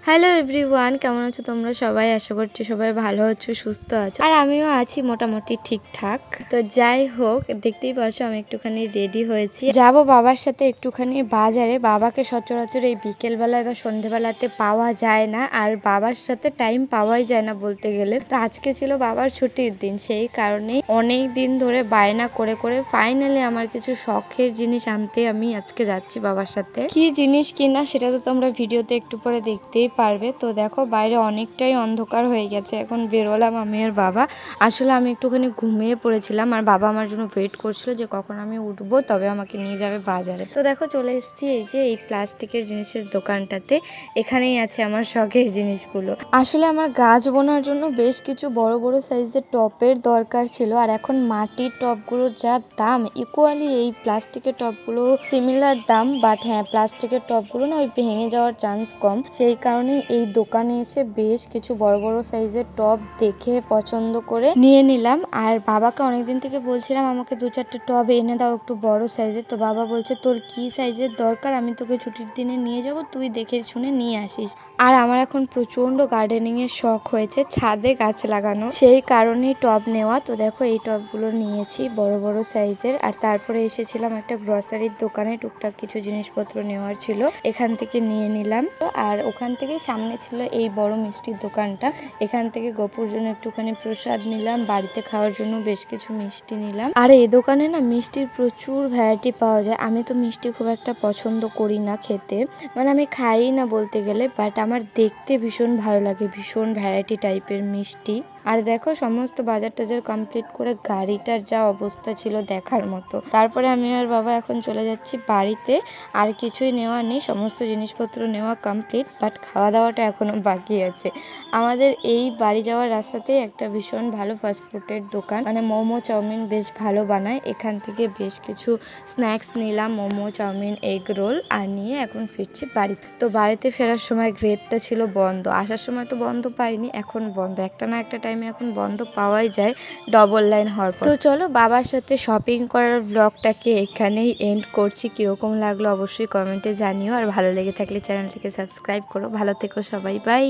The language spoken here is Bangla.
হ্যালো এভরিওয়ান, কেমন আছো তোমরা সবাই? আশা করছি সবাই ভালো আছো, সুস্থ আছো, আর আমিও আছি মোটামুটি ঠিকঠাক। তো যাই হোক, দেখতেই পারছো আমি একটুখানি রেডি হয়েছি, যাব বাবার সাথে একটুখানি বাজারে। বাবাকে সচরাচর এই বিকেলবেলায় বা সন্ধেবেলাতে পাওয়া যায় না, আর বাবার সাথে টাইম পাওয়াই যায় না বলতে গেলে। তো আজকে ছিল বাবার ছুটির দিন, সেই কারণেই অনেক দিন ধরে বায়না করে করে ফাইনালি আমার কিছু শখের জিনিস আনতে আমি আজকে যাচ্ছি বাবার সাথে। কি জিনিস কিনা সেটা তো তোমরা ভিডিওতে একটু পরে দেখতেই পারবে। তো দেখো বাইরে অনেকটাই অন্ধকার হয়ে গেছে, এখন বেরোলাম আমি আর বাবা। আসলে আমি একটুখানি ঘুমিয়ে পড়েছিলাম, আর বাবা আমার জন্য ওয়েট করছিল যে কখন আমি উঠবো তবে আমাকে নিয়ে যাবে বাজারে। তো দেখো চলে এসেছি এই যে এই প্লাস্টিকের জিনিসের দোকানটাতে। এখানেই আছে আমার শখের জিনিসগুলো। আসলে আমার গাছ বোনার জন্য বেশ কিছু বড় বড় সাইজের টপের দরকার ছিল, আর এখন মাটির টপগুলোর যা দাম, ইকুয়ালি এই প্লাস্টিকের টপগুলো সিমিলার দাম, বাট হ্যাঁ প্লাস্টিকের টপগুলো না ওই ভেঙে যাওয়ার চান্স কম। সেই কারণে এই দোকানে এসে বেশ কিছু বড় বড় সাইজের টপ দেখে পছন্দ করে নিয়ে নিলাম। আর বাবাকে অনেকদিন থেকে বলছিলাম আমাকে 2-4টে টব এনে দাও একটু বড় সাইজের। তো বাবা বলছে তোর কি সাইজের দরকার, আমি তোকে ছুটির দিনে নিয়ে যাব, তুই দেখে শুনে নিয়ে আসিস। আর আমার এখন প্রচন্ড গার্ডেনিং এর শখ হয়েছে, ছাদে গাছ লাগানো, সেই কারণেই টব নেওয়া। তো দেখো এই টবগুলো নিয়েছি বড় বড় সাইজের। আর তারপরে এসেছিলাম একটা গ্রসারির দোকানে, টুকটাক কিছু জিনিসপত্র নেওয়ার ছিল, এখান থেকে নিয়ে নিলাম। আর ওখান থেকে সামনে ছিল এই বড় মিষ্টির দোকানটা, এখান থেকে গোপুর জন্য একটুখানি প্রসাদ নিলাম, বাড়িতে খাওয়ার জন্য বেশ কিছু মিষ্টি নিলাম। আর এই দোকানে না মিষ্টির প্রচুর ভ্যারাইটি পাওয়া যায়। আমি তো মিষ্টি খুব একটা পছন্দ করি না খেতে, মানে আমি খাই না বলতে গেলে, বাট আমার দেখতে ভীষণ ভালো লাগে, ভীষণ ভ্যারাইটি টাইপের মিষ্টি। আর দেখো সমস্ত বাজার টাজার কমপ্লিট করে গাড়িটার যা অবস্থা ছিল দেখার মতো। তারপরে আমি আর বাবা এখন চলে যাচ্ছি বাড়িতে। আর কিছুই নেওয়া নেই, সমস্ত জিনিসপত্র নেওয়া কমপ্লিট, বাট খাওয়া দাওয়াটা এখনো বাকি আছে। আমাদের এই বাড়ি যাওয়ার রাস্তাতেই একটা ভীষণ ভালো ফাস্টফুডের দোকান, মানে মোমো চাউমিন বেশ ভালো বানায়, এখান থেকে বেশ কিছু স্ন্যাক্স নিলাম, মোমো চাউমিন এগ রোল, আর নিয়ে এখন ফিরছি বাড়িতে। তো বাড়িতে ফেরার সময় গেটটা ছিল বন্ধ, আসার সময় তো বন্ধ পাইনি, এখন বন্ধ, একটা না একটা টাইমে এখন বন্ধ পাওয়াই যায় ডবল লাইন হওয়ার পর। তো চলো বাবার সাথে শপিং করার ব্লগটাকে এখানেই এন্ড করছি। কিরকম লাগলো অবশ্যই কমেন্টে জানিও, আর ভালো লেগে থাকলে চ্যানেলটিকে সাবস্ক্রাইব করো। ভালো থেকো সবাই, বাই।